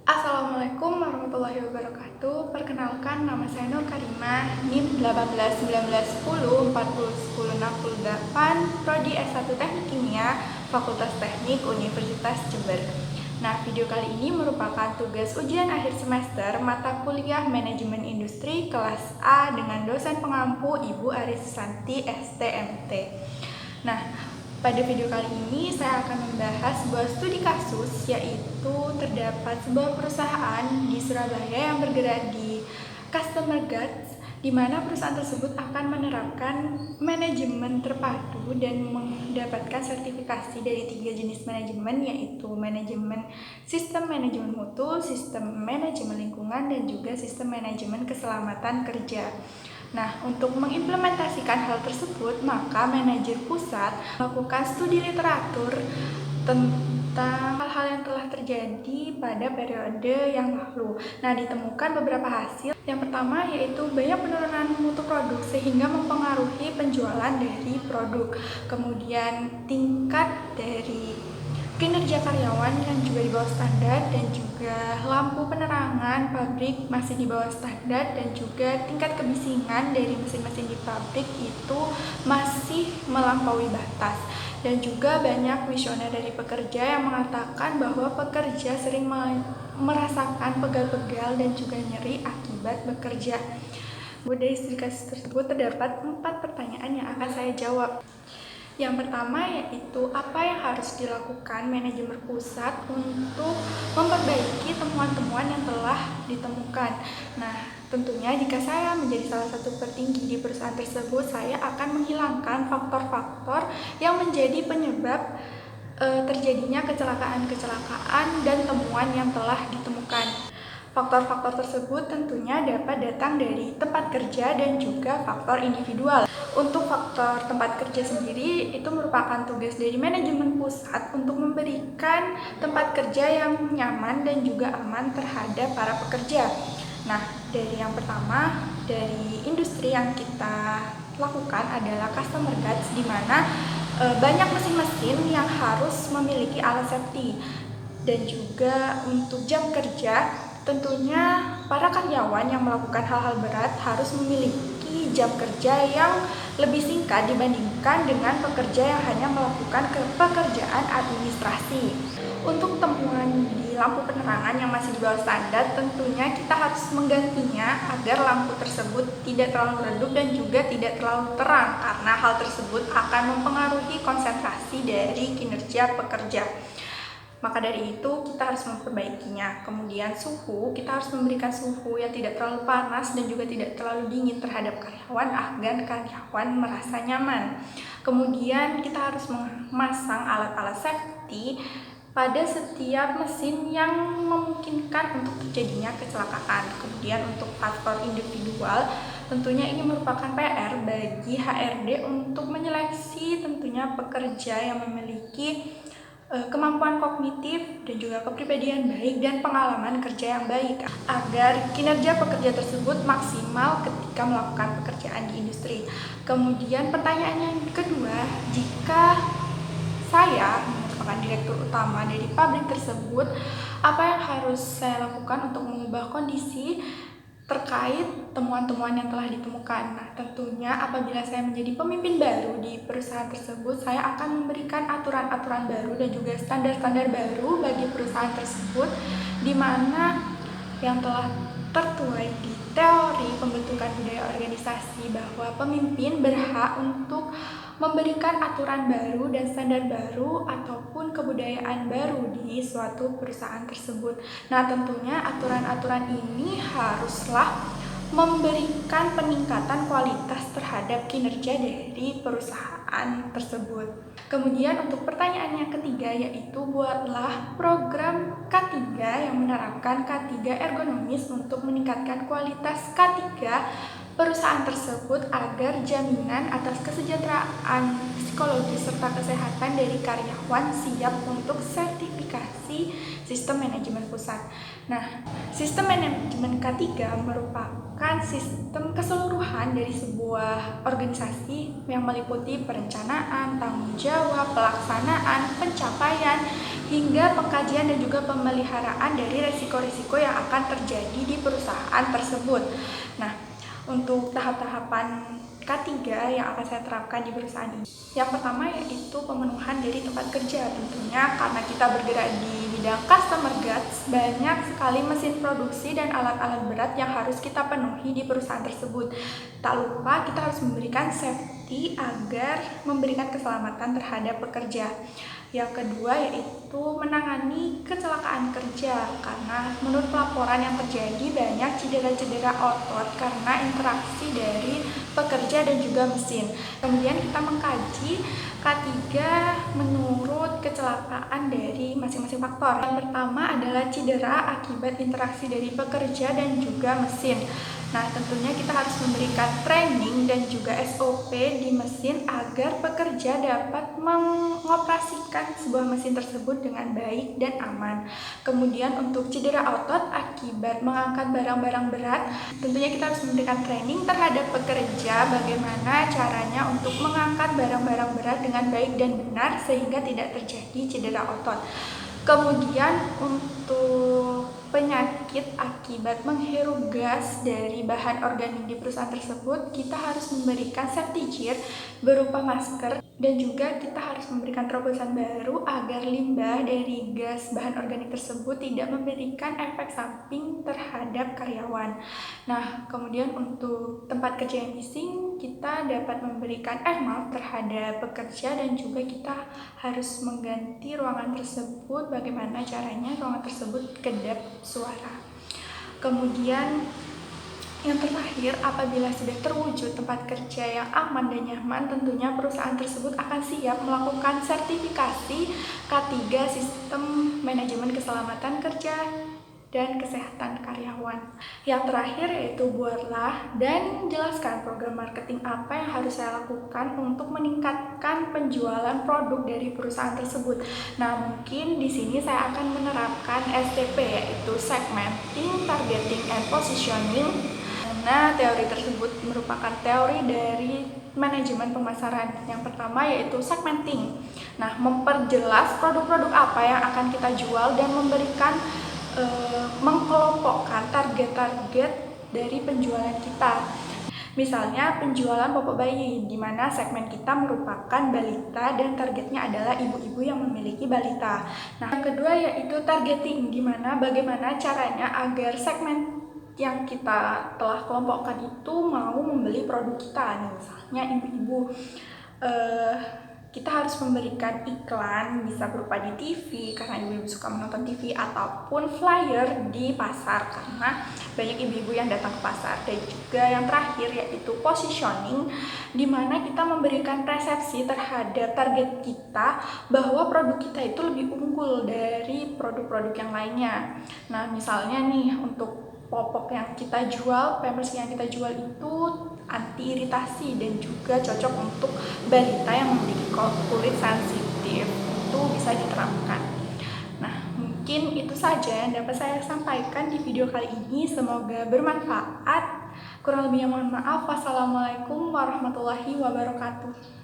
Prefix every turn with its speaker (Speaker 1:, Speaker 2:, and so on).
Speaker 1: Assalamualaikum warahmatullahi wabarakatuh. Perkenalkan, nama saya Nur Karimah, NIM 18 19 10 40 10 68, Prodi S1 Teknik Kimia, Fakultas Teknik Universitas Jember. Nah, video kali ini merupakan tugas ujian akhir semester mata kuliah Manajemen Industri kelas A dengan dosen pengampu Ibu Aris Santi STMT. Nah, pada video kali ini saya akan membahas sebuah studi kasus, yaitu terdapat sebuah perusahaan di Surabaya yang bergerak di Customer Goods, di mana perusahaan tersebut akan menerapkan manajemen terpadu dan mendapatkan sertifikasi dari 3 jenis manajemen, yaitu manajemen sistem manajemen mutu, sistem manajemen lingkungan, dan juga sistem manajemen keselamatan kerja. Nah, untuk mengimplementasikan hal tersebut, maka manajer pusat melakukan studi literatur tentang hal-hal yang telah terjadi pada periode yang lalu. Nah, ditemukan beberapa hasil. Yang pertama yaitu banyak penurunan mutu produk sehingga mempengaruhi penjualan dari produk. Kemudian tingkat dari kinerja karyawan yang juga di bawah standar, dan juga lampu penerangan pabrik masih di bawah standar, dan juga tingkat kebisingan dari mesin-mesin di pabrik itu masih melampaui batas. Dan juga banyak kuesioner dari pekerja yang mengatakan bahwa pekerja sering merasakan pegal-pegal dan juga nyeri akibat bekerja. Dari studi kasus tersebut terdapat 4 pertanyaan yang akan saya jawab. Yang pertama yaitu apa yang harus dilakukan manajemen pusat untuk memperbaiki temuan-temuan yang telah ditemukan. Nah, tentunya jika saya menjadi salah satu petinggi di perusahaan tersebut, saya akan menghilangkan faktor-faktor yang menjadi penyebab terjadinya kecelakaan-kecelakaan dan temuan yang telah ditemukan. Faktor-faktor tersebut tentunya dapat datang dari tempat kerja dan juga faktor individual. Untuk faktor tempat kerja sendiri, itu merupakan tugas dari manajemen pusat untuk memberikan tempat kerja yang nyaman dan juga aman terhadap para pekerja. Nah, dari yang pertama, dari industri yang kita lakukan adalah customer goods, di mana banyak mesin-mesin yang harus memiliki alat safety. Dan juga untuk jam kerja, tentunya para karyawan yang melakukan hal-hal berat harus memiliki jam kerja yang lebih singkat dibandingkan dengan pekerja yang hanya melakukan pekerjaan administrasi. Untuk temuan di lampu penerangan yang masih di bawah standar, tentunya kita harus menggantinya agar lampu tersebut tidak terlalu redup dan juga tidak terlalu terang, karena hal tersebut akan mempengaruhi konsentrasi dari kinerja pekerja. Maka dari itu kita harus memperbaikinya. Kemudian suhu, kita harus memberikan suhu yang tidak terlalu panas dan juga tidak terlalu dingin terhadap karyawan agar karyawan merasa nyaman. Kemudian kita harus memasang alat-alat safety pada setiap mesin yang memungkinkan untuk terjadinya kecelakaan. Kemudian untuk faktor individual, tentunya ini merupakan PR bagi HRD untuk menyeleksi tentunya pekerja yang memiliki kemampuan kognitif dan juga kepribadian baik dan pengalaman kerja yang baik agar kinerja pekerja tersebut maksimal ketika melakukan pekerjaan di industri. Kemudian pertanyaan yang kedua, jika saya merupakan direktur utama dari pabrik tersebut, apa yang harus saya lakukan untuk mengubah kondisi terkait temuan-temuan yang telah ditemukan? Nah, tentunya apabila saya menjadi pemimpin baru di perusahaan tersebut, saya akan memberikan aturan-aturan baru dan juga standar-standar baru bagi perusahaan tersebut, di mana yang telah tertuai di teori pembentukan budaya organisasi bahwa pemimpin berhak untuk memberikan aturan baru dan standar baru ataupun kebudayaan baru di suatu perusahaan tersebut. Nah, tentunya aturan-aturan ini haruslah memberikan peningkatan kualitas terhadap kinerja dari perusahaan tersebut. Kemudian untuk pertanyaan yang ketiga yaitu buatlah program K3 yang menerapkan K3 ergonomis untuk meningkatkan kualitas K3 perusahaan tersebut agar jaminan atas kesejahteraan psikologis serta kesehatan dari karyawan siap untuk sertifikasi sistem manajemen pusat. Nah, sistem manajemen K3 merupakan sistem keseluruhan dari sebuah organisasi yang meliputi perencanaan, tanggung jawab, pelaksanaan, pencapaian, hingga pengkajian dan juga pemeliharaan dari resiko-resiko yang akan terjadi di perusahaan tersebut. Nah, untuk tahap-tahapan K3 yang akan saya terapkan di perusahaan ini. Yang pertama yaitu pemenuhan dari tempat kerja. Tentunya karena kita bergerak di bidang customer goods, banyak sekali mesin produksi dan alat-alat berat yang harus kita penuhi di perusahaan tersebut. Tak lupa kita harus memberikan safety agar memberikan keselamatan terhadap pekerja. Yang kedua yaitu menangani kecelakaan kerja, karena menurut pelaporan yang terjadi banyak cedera-cedera otot karena interaksi dari pekerja dan juga mesin. Kemudian kita mengkaji K3 menurut kecelakaan dari masing-masing faktor. Yang pertama adalah cedera akibat interaksi dari pekerja dan juga mesin. Nah, tentunya kita harus memberikan training dan juga SOP di mesin agar pekerja dapat mengoperasikan sebuah mesin tersebut dengan baik dan aman. Kemudian untuk cedera otot akibat mengangkat barang-barang berat, tentunya kita harus memberikan training terhadap pekerja bagaimana caranya untuk mengangkat barang-barang berat dengan baik dan benar sehingga tidak terjadi cedera otot. Kemudian untuk penyakit akibat menghirup gas dari bahan organik di perusahaan tersebut, kita harus memberikan safety gear berupa masker dan juga kita harus memberikan terobosan baru agar limbah dari gas bahan organik tersebut tidak memberikan efek samping terhadap karyawan. Nah, kemudian untuk tempat kerja yang bising, kita dapat memberikan airmap terhadap pekerja dan juga kita harus mengganti ruangan tersebut. Bagaimana caranya ruangan tersebut kedap suara. Kemudian yang terakhir, apabila sudah terwujud tempat kerja yang aman dan nyaman, tentunya perusahaan tersebut akan siap melakukan sertifikasi K3 Sistem Manajemen Keselamatan Kerja dan Kesehatan Karyawan. Yang terakhir yaitu buatlah dan jelaskan program marketing apa yang harus saya lakukan untuk meningkatkan penjualan produk dari perusahaan tersebut. Nah, mungkin di sini saya akan menerapkan STP yaitu Segmenting, Targeting, and Positioning. Nah, teori tersebut merupakan teori dari manajemen pemasaran. Yang pertama yaitu segmenting. Nah, memperjelas produk-produk apa yang akan kita jual dan memberikan mengkelompokkan target-target dari penjualan kita. Misalnya penjualan popok bayi, di mana segmen kita merupakan balita dan targetnya adalah ibu-ibu yang memiliki balita. Nah, yang kedua yaitu targeting, di mana bagaimana caranya agar segmen yang kita telah kelompokkan itu mau membeli produk kita. Nih, misalnya ibu-ibu, kita harus memberikan iklan, bisa berupa di TV karena ibu-ibu suka menonton TV, ataupun flyer di pasar karena banyak ibu-ibu yang datang ke pasar. Dan juga yang terakhir yaitu positioning, di mana kita memberikan persepsi terhadap target kita bahwa produk kita itu lebih unggul dari produk-produk yang lainnya. Nah, misalnya nih untuk popok yang kita jual, pampers yang kita jual itu anti iritasi dan juga cocok untuk balita yang memiliki kulit sensitif, itu bisa diterapkan. Nah, mungkin itu saja yang dapat saya sampaikan di video kali ini, semoga bermanfaat. Kurang lebihnya mohon maaf. Wassalamualaikum warahmatullahi wabarakatuh.